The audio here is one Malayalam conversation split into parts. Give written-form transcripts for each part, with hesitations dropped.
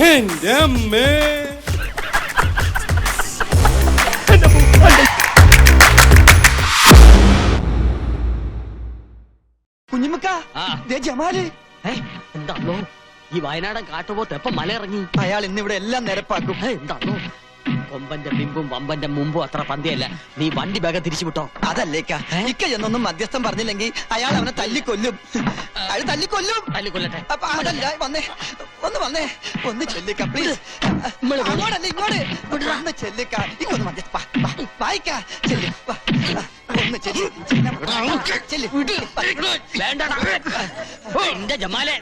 എന്റെ അമ്മേ. കുഞ്ഞുമ്മക്ക ജമാല് എന്താണോ ഈ വയനാടൻ കാട്ടുപോത്ത് എപ്പം മല ഇറങ്ങി? അയാൾ ഇന്നിവിടെ എല്ലാം നിരപ്പാക്കും. എന്താണോ കൊമ്പന്റെ ബിമ്പും വമ്പന്റെ മുമ്പും അത്ര പന്തിയല്ല. നീ വണ്ടി വേഗം തിരിച്ചു വിട്ടോ. അതല്ലേക്ക ഇക്ക എന്നൊന്നും മധ്യസ്ഥം പറഞ്ഞില്ലെങ്കിൽ അയാൾ അവനെ തല്ലിക്കൊല്ലും. അയാൾ തല്ലിക്കൊല്ലും. തല്ലിക്കൊല്ലട്ടെ. അപ്പൊ അതല്ല വന്നേ, ഒന്ന് ഒന്ന് ചെല്ലിക്ക പ്ലീസ്. അങ്ങോട്ടല്ല ഇങ്ങോട്ട് ഒന്ന് ചെല്ലിക്ക. ഇങ്ങൊന്ന് മധ്യസ്ഥ വായിക്ക ചെല്ലി ഒന്ന് ചെല്ലി. വേണ്ടടാ എന്റെ ജമാലെ,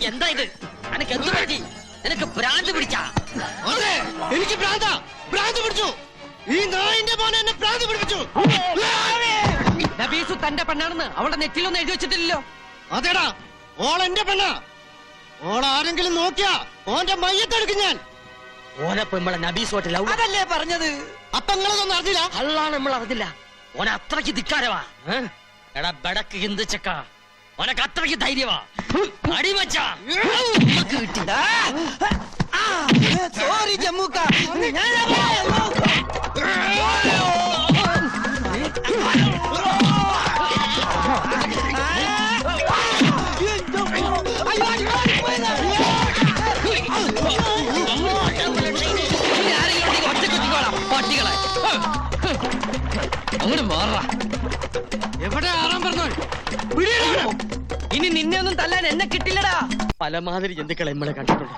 എന്താ ഇത്? നിനക്ക് എന്ത് പറ്റി? നിനക്ക് ഭ്രാന്ത് പിടിച്ചാ? എനിക്ക് ഭ്രാന്ത് പിടിച്ചു. ഈ നായിന്റെ മോനെ എന്നെ ഭ്രാന്ത് പിടിപ്പിച്ചു. നബീസു തന്റെ പെണ്ണാണെന്ന് അവളുടെ നെറ്റിലൊന്നും എഴുതി വെച്ചിട്ടില്ലല്ലോ. അതേടാ, ഓൾ എന്റെ പെണ്ണാ. ഓൾ ആരെങ്കിലും നോക്കിയാ ഓന്റെ മയ്യത്തെടുക്കും ഞാൻ. ഓനെ പെമ്മളെ നബീസോട്ട് ലവ് അതല്ലേ പറഞ്ഞത്. അപ്പൊ നിങ്ങളതൊന്നും അറിഞ്ഞില്ല. അള്ളാണ് നമ്മൾ അറിഞ്ഞില്ല. ഓനെ അത്രയ്ക്ക് ധിക്കാരവാ. എടാ ബടക്ക് ഹിന്ദുച്ചക്ക, ഓനക്ക് അത്രയ്ക്ക് ധൈര്യവാ. അടിമച്ചാ സോറി ജമ്മൂക്ക. അങ്ങോട്ട് മാറാ. എവിടെ ആറാൻ പറഞ്ഞു? ഇനി നിന്നെ ഒന്നും തല്ലാൻ എന്നെ കിട്ടില്ലടാ. പലമാതിരി ജന്തുക്കളെ നമ്മളെ കണ്ടിട്ടുണ്ട്.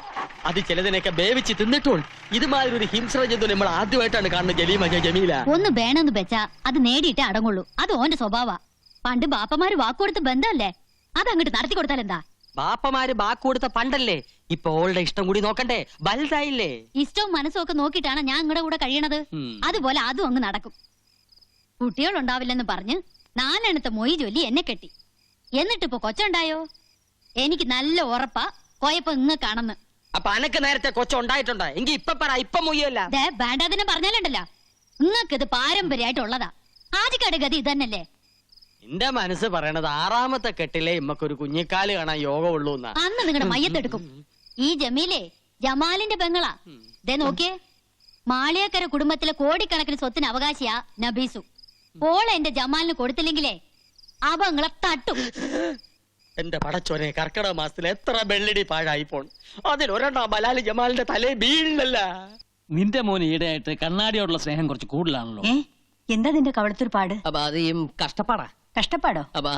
അത് ചിലതിനൊക്കെ വേവിച്ച് തിന്നിട്ടുൾ. ഇതുമാതിരി ഒരു ഹിംസ്ര ജന്തു നമ്മൾ ആദ്യമായിട്ടാണ് കാണുന്നത്. ജമീല ഒന്ന് വേണമെന്ന് വെച്ചാ അത് നേടിയിട്ടേ അടങ്ങുള്ളൂ. അത് ഓന്റെ സ്വഭാവ. പണ്ട് ബാപ്പമാര് വാക്കുകൊടുത്ത് ബന്ധമല്ലേ, അത് അങ്ങോട്ട് നടത്തി കൊടുത്താൽ എന്താ? ബാപ്പമാര് ബാക്ക് കൊടുത്ത പണ്ടല്ലേ. ഇപ്പൊ ഓളുടെ ഇഷ്ടം കൂടി നോക്കണ്ടേ? വലുതായില്ലേ. ഇഷ്ടവും മനസ്സും ഒക്കെ നോക്കിയിട്ടാണ് ഞാൻ നിങ്ങളുടെ കൂടെ കഴിയണത്. അതുപോലെ അതും അങ്ങ് നടക്കും. കുട്ടികളുണ്ടാവില്ലെന്ന് പറഞ്ഞ് 4 എണ്ണത്തെ മൊയ് ചൊല്ലി എന്നെ കെട്ടി. എന്നിട്ടിപ്പോ കൊച്ചുണ്ടായോ? എനിക്ക് നല്ല ഉറപ്പാ കൊയപ്പം ഇങ്ങക്കാണെന്ന്. അപ്പൊ അനക്ക് നേരത്തെ കൊച്ചുണ്ടായിട്ടുണ്ടോ? എങ്കി ഇപ്പൊ പറ, ഇപ്പൊ മൊയ്യല്ല. വേണ്ടാതിനെ പറഞ്ഞാലുണ്ടല്ലോ, നിങ്ങൾക്ക് ഇത് പാരമ്പര്യമായിട്ടുള്ളതാ. ആദ്യക്കാട് ഗതി ഇതന്നല്ലേ. എന്റെ മനസ്സ് പറയണത് 6ാമത്തെ കെട്ടിലെ ഇമ്മക്കൊരു കുഞ്ഞിക്കാല് കാണാൻ യോഗമുള്ളൂ എന്നാ. അന്ന് നിങ്ങളുടെ മയ്യത്തെടുക്കും. ഈ ജമീലെ ജമാലിന്റെ പെങ്ങളാ. ദേ നോക്കിയേ, മാളിയക്കര കുടുംബത്തിലെ കോടിക്കണക്കിന് സ്വത്തിന് അവകാശിയാ നബീസു. ഓളെ എന്റെ ജമാലിന് കൊടുത്തില്ലെങ്കിലേ അവങ്ങളെ തട്ടും. എന്റെ പടച്ചോനെ, കർക്കിടക മാസത്തിൽ എത്ര വെള്ളിടി പാഴായി പോൺ. അതിലൊരെണ്ണം ബലാലി ജമാലിന്റെ തലേ വീഴില്ലല്ല. നിന്റെ മോന് ഈടെയായിട്ട് കണ്ണാടിയോടുള്ള സ്നേഹം കുറച്ച് കൂടുതലാണല്ലോ. എന്താ നിന്റെ കവളത്തൊരു പാട്? അപ്പൊ അത് ഈ കഷ്ടപ്പാടാ. കഷ്ടപ്പാടോ? അപ്പൊ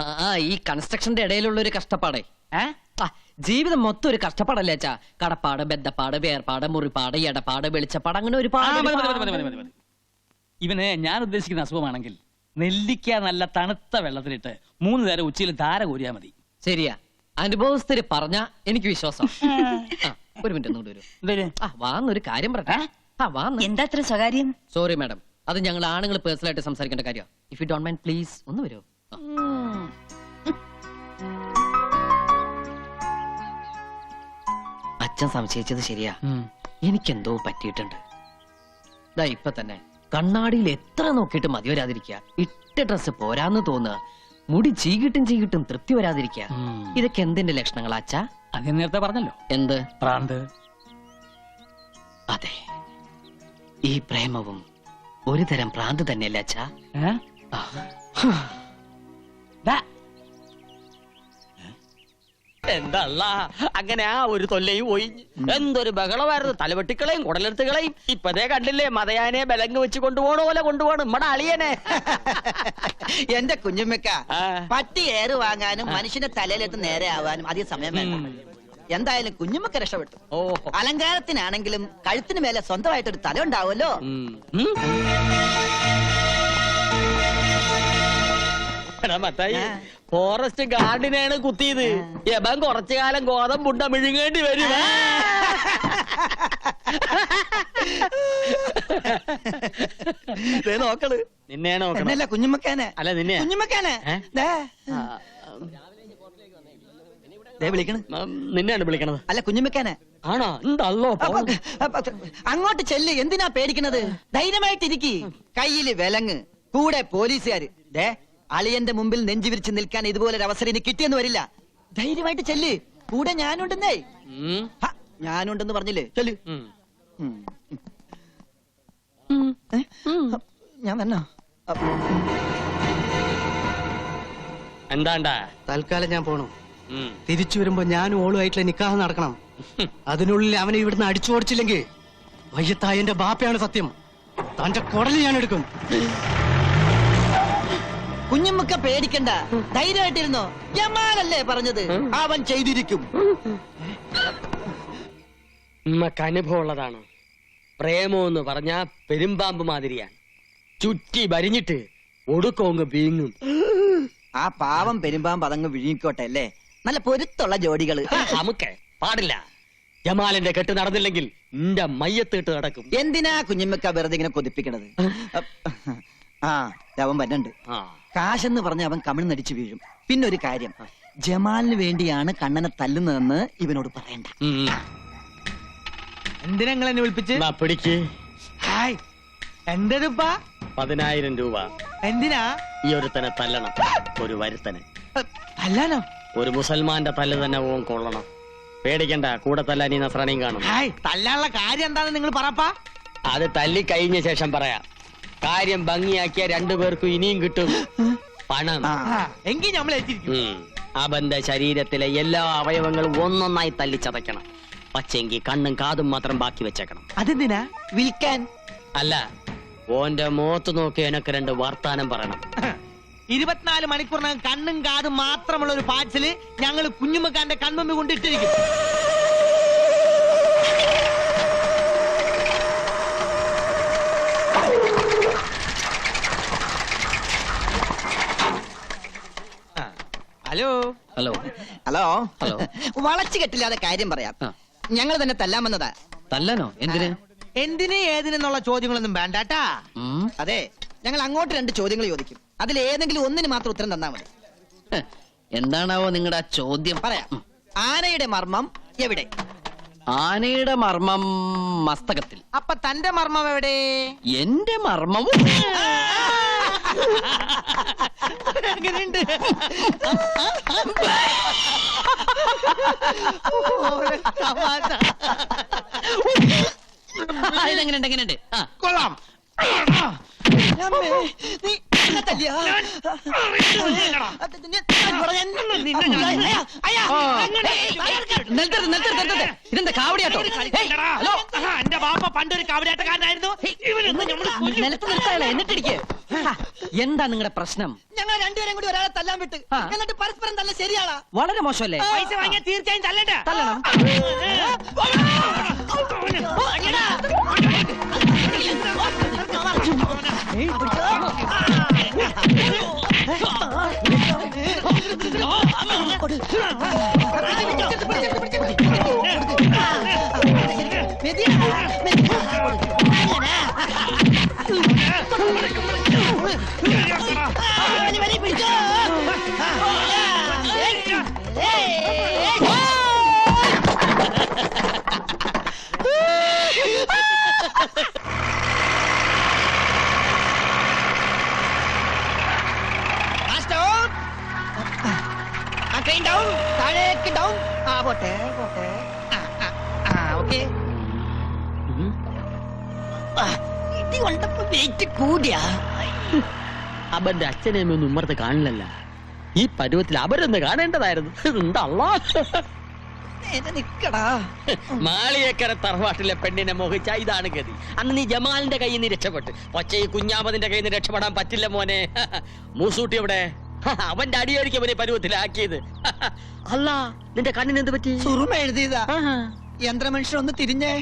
ഈ കൺസ്ട്രക്ഷന്റെ ഇടയിലുള്ള ഒരു കഷ്ടപ്പാടേ. ജീവിതം മൊത്തം ഒരു കഷ്ടപ്പാടല്ലേ അച്ഛാ. കടപ്പാട്, ബദ്ധപ്പാട്, വേർപാട്, മുറിപ്പാട്, എടപ്പാട്, വെളിച്ചപ്പാട്, അങ്ങനെ ഒരു ഇവന് ഞാൻ ഉദ്ദേശിക്കുന്ന അസുഖമാണെങ്കിൽ നെല്ലിക്ക നല്ല തണുത്ത വെള്ളത്തിലിട്ട് 3 നേരം ഉച്ചയിൽ ധാര കോരിയാ മതി. ശരിയാ, അനുഭവസ്ഥര് പറഞ്ഞ എനിക്ക് വിശ്വാസം. ഒരു മിനിറ്റ് ഒന്നുകൂടി വരും. വാന്നൊരു കാര്യം പറട്ടെ. എന്താ അത്ര സ്വകാര്യം? സോറി മാഡം, അത് ഞങ്ങൾ ആണുങ്ങൾ പേഴ്സണൽ ആയിട്ട് സംസാരിക്കേണ്ട കാര്യം. If you don't mind please ഒന്ന് വരുമോ? അച്ഛൻ സംശയിച്ചത് ശരിയാ. എനിക്കെന്തോ പറ്റിയിട്ടുണ്ട്. ദാ ഇപ്പൊ തന്നെ കണ്ണാടിയിൽ എത്ര നോക്കിയിട്ട് മതി വരാതിരിക്കുക. ഇട്ട ഡ്രസ് പോരാന്ന് തോന്നുക. മുടി ചീകിട്ടും തൃപ്തി വരാതിരിക്കുക. ഇതൊക്കെ എന്തിന്റെ ലക്ഷണങ്ങളാ അച്ഛാ? അത് ഞാൻ നേരത്തെ പറഞ്ഞല്ലോ. എന്ത് പ്രാന്ത്? അതെ, ഈ പ്രേമവും ഒരു തരം പ്രാന്ത് തന്നെയല്ലേ അച്ഛാ? എന്തല്ല അങ്ങനെ ആ ഒരു തൊല്ലയും പോയി. എന്തൊരു ബഹളമായിരുന്നു. തലവെട്ടിക്കളയും കുടലെടുത്തുകളയും. ഇപ്പതേ കണ്ടില്ലേ, മതയാനെ ബലങ്ങ് വെച്ച് കൊണ്ടുപോകണ പോലെ കൊണ്ടുപോകണം നമ്മുടെ അളിയനെ. എന്റെ കുഞ്ഞുമ്മക്ക, പട്ടി ഏറ് വാങ്ങാനും മനുഷ്യന്റെ തലയിലെത്ത് നേരെ ആവാനും അധികം സമയം വേണം. എന്തായാലും കുഞ്ഞുമ്മക്ക രക്ഷപ്പെട്ടു. അലങ്കാരത്തിനാണെങ്കിലും കഴുത്തിന് മേലെ സ്വന്തമായിട്ടൊരു തല ഉണ്ടാവുമല്ലോ. ഫോറസ്റ്റ് ഗാർഡിനെയാണ് കുത്തിയത്. യബൻ കുറച്ചു കാലം ഗോതമ്പുണ്ട മിഴുങ്ങേണ്ടി വരും. നോക്കള് നിന്നെ നോക്കണല്ല, കുഞ്ഞുമ്മക്കാനെ. അല്ല നിന്നെ. കുഞ്ഞുമ്മക്കാനെ നിന്നെയാണ് വിളിക്കണത്. അല്ല കുഞ്ഞുമ്മക്കാനെ. ആണോ? എന്തല്ലോ അങ്ങോട്ട് ചെല്ല്. എന്തിനാ പേടിക്കണത്? ധൈര്യമായിട്ടിരിക്കി. കയ്യില് വിലങ്ങ്, കൂടെ പോലീസുകാര്. അളിയന്റെ മുമ്പിൽ നെഞ്ചു വിരിച്ച് നിൽക്കാൻ ഇതുപോലെ ഒരു അവസരം ഇനി കിട്ടിയെന്ന് വരില്ല. ധൈര്യമായിട്ട് ചെല്ല്. കൂടെ ഞാനുണ്ടെന്നേ. ഞാനുണ്ടെന്ന് പറഞ്ഞില്ലേ ചെല്. ഞാൻ തന്നെ എന്താണ്ടാ? തൽക്കാലം ഞാൻ പോണു. തിരിച്ചു വരുമ്പോ ഞാനും ഓളുമായിട്ടുള്ള നിക്കാഹ് നടക്കണം. അതിനുള്ളിൽ അവനെ ഇവിടുന്ന് അടിച്ചോടിച്ചില്ലെങ്കിൽ വയ്യത്തായ എന്റെ ബാപ്പയാണ് സത്യം. തന്റെ കുടല് ഞാൻ എടുക്കും. കുഞ്ഞുമ്മക്ക പേടിക്കണ്ട, ധൈര്യമായിട്ടിരുന്നോ. ജമാലല്ലേ പറഞ്ഞത്, അവൻ ചെയ്തിരിക്കും. ഉമ്മക്ക് അനുഭവമുള്ളതാണ്. പ്രേമം എന്ന് പറഞ്ഞാ പെരുമ്പാമ്പ് മാതിരിയാണ്. ചുറ്റി വരിഞ്ഞിട്ട് ഒടുക്കോങ്ങ് വീങ്ങും. ആ പാവം പെരുമ്പാമ്പ് അതങ്ങ് വിഴുങ്ങിക്കോട്ടെ അല്ലേ. നല്ല പൊരുത്തുള്ള ജോഡികള്. നമുക്ക് പാടില്ല. ജമാലിന്റെ കെട്ട് നടന്നില്ലെങ്കിൽ നിന്റെ മയ്യത്തിട്ട് നടക്കും. എന്തിനാ കുഞ്ഞുമ്മക്ക വെറുതെ ഇങ്ങനെ കൊതിപ്പിക്കണത്? ആ അവൻ വരണ്ട്. കാശെന്ന് പറഞ്ഞ അവൻ കമിഴ്ന്നടിച്ചു വീഴും. പിന്നെ ഒരു കാര്യം, ജമാലിന് വേണ്ടിയാണ് കണ്ണനെ തല്ലുന്നതെന്ന് ഇവനോട് പറയണ്ട. എന്തിനാ നിങ്ങൾ എന്നെ വിളിപ്പിച്ച്? പിടിക്ക്. ഹായ്, എന്തെടുപ്പാ? 10,000 രൂപ. എന്തിനാ? ഈ ഒരുത്തനെ തല്ലണം. ഒരു വരുത്തനെ അല്ലാനോ? ഒരു മുസൽമാന്റെ തല്ല് തന്നെ ഓൻ കൊള്ളണം. പേടിക്കണ്ട, കൂടെ തല്ലാൻ ഈ നസ്രാണിയും കാണും. ഹായ്, തല്ലാനുള്ള കാര്യം എന്താണെന്ന് നിങ്ങൾ പറപ്പാ. അത് തല്ലി കഴിഞ്ഞ ശേഷം പറയാം. കാര്യം ഭംഗിയാക്കിയ 2 പേർക്കും ഇനിയും കിട്ടും പണം. എങ്കിൽ നമ്മൾ ഏറ്റിരിക്കും. അവന്റെ ശരീരത്തിലെ എല്ലാ അവയവങ്ങളും ഒന്നൊന്നായി തല്ലിച്ചതയ്ക്കണം. പക്ഷെങ്കിൽ കണ്ണും കാതും മാത്രം ബാക്കി വെച്ചേക്കണം. അതെന്തിനാ? വിൽക്കാൻ അല്ല, ഓന്റെ മുഖത്ത് നോക്കി എനക്ക് 2 വർത്താനം പറയണം. 24 മണിക്കൂറിനകം കണ്ണും കാതും മാത്രമുള്ള ഒരു പാഴ്സല് ഞങ്ങൾ കുഞ്ഞുമ്മക്കാന്റെ കൺമുമ്പിൽ കൊണ്ടിട്ടിരിക്കും. Hello hello hello hello. വളച്ചു കെട്ടില്ലാതെ കാര്യം പറയാം. ഞങ്ങൾ തന്നെ തല്ലാൻ വന്നതാ. തല്ലാനോ? എന്തിന്? എന്തിന് ഏതിനെന്നുള്ള ചോദ്യങ്ങളൊന്നും വേണ്ടാട്ടാ. അതെ, ഞങ്ങൾ അങ്ങോട്ട് 2 ചോദ്യങ്ങൾ ചോദിക്കും. അതിൽ ഏതെങ്കിലും ഒന്നിന് മാത്രം ഉത്തരം തന്നാ മതി. എന്താണാവോ നിങ്ങളുടെ ആ ചോദ്യം? പറയാം. ആനയുടെ മർമ്മം എവിടെ? ആനയുടെ മർമ്മം മസ്തകത്തിൽ. അപ്പൊ തന്റെ മർമ്മം എവിടെ? എന്റെ മർമ്മവും അങ്ങനെയുണ്ട്. ഇതെങ്ങനെയുണ്ട്? എങ്ങനെയുണ്ട്? കൊള്ളാം. നീ എന്നെ തല്ലിയോ? ഇതെന്താ കാവടിയാട്ടോ? എന്റെ ബാപ്പ പണ്ടൊരു കാവടിയാട്ടക്കാരനായിരുന്നു. നിലത്ത് നിർത്താളെ, എന്നിട്ടിരിക്കേ. എന്താ നിങ്ങളുടെ പ്രശ്നം? ഞങ്ങൾ 2 പേരും കൂടി ഒരാളെ തല്ലാൻ വിട്ട്, എന്നിട്ട് പരസ്പരം തല്ല ശരിയാണോ? വളരെ മോശമല്ലേ? പൈസ വാങ്ങിയാൽ തീർച്ചയായും തല്ലണ്ട. തല്ലണം. താഴേക്ക് ഡൗൺ. പോട്ടെ പോട്ടെ. ഓക്കെ. ഇടി കൊണ്ടപ്പോ വെയിറ്റ് കൂടിയാ. അവന്റെ അച്ഛനെയൊന്നും ഉമ്മർത്ത് കാണില്ലല്ല. ഈ പരുവത്തിൽ അവരൊന്ന് കാണേണ്ടതായിരുന്നു. എന്താ നിക്കടാ. മാളിയേക്കര തറവാട്ടിലെ പെണ്ണിനെ മോഹിച്ച ഇതാണ് ഗതി. അന്ന് നീ ജമാലിന്റെ കയ്യിൽ നിന്ന് രക്ഷപ്പെട്ടു. പക്ഷേ ഈ കുഞ്ഞാമതിന്റെ കയ്യിൽ നിന്ന് രക്ഷപ്പെടാൻ പറ്റില്ല മോനെ. മൂസൂട്ടി എവിടെ? അവന്റെ അടിയായിരിക്കും അവനെ പരുവത്തിലാക്കിയത്. അല്ല, നിന്റെ കണ്ണിന് എന്ത് പറ്റി? സുറുമ എഴുതിയതാ. യന്ത്രമനുഷ്യൻ ഒന്ന് തിരിഞ്ഞേ.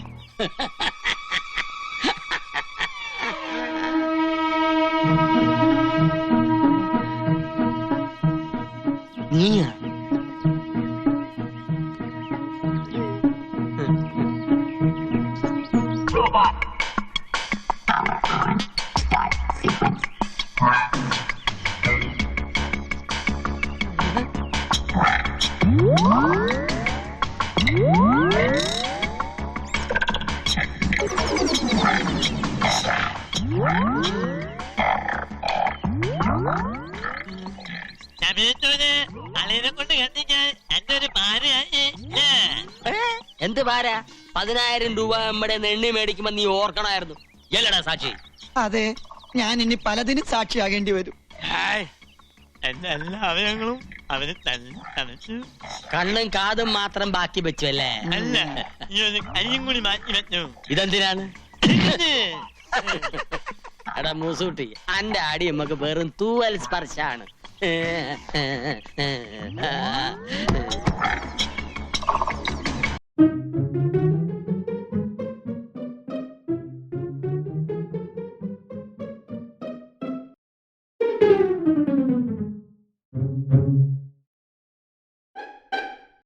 നീയാ? അളിയനെ കൊണ്ട് കണ്ടിക്കാൻ എന്റെ ഒരു ഭാര്യയായി. എന്ത് ഭാര? 10,000 രൂപ നമ്മുടെ എണ്ണി മേടിക്കുമ്പോ നീ ഓർക്കണമായിരുന്നു. എല്ലടാ സാക്ഷി? അതെ, ഞാൻ ഇനി പലതിനും സാക്ഷിയാകേണ്ടി വരും. എന്റെ എല്ലാ അവയവങ്ങളും അവന് തന്നെ തണച്ചു. കണ്ണും കാതും മാത്രം ബാക്കി വെച്ചു അല്ലേ? അല്ല, ഈ ഒരു കയ്യും കൂടി മാറ്റി വെച്ചു. ഇതെന്തിനാണ്? എടാ മൂസൂട്ടി, അന്റെ അടി നമുക്ക് വെറും തൂവൽ സ്പർശാണ്.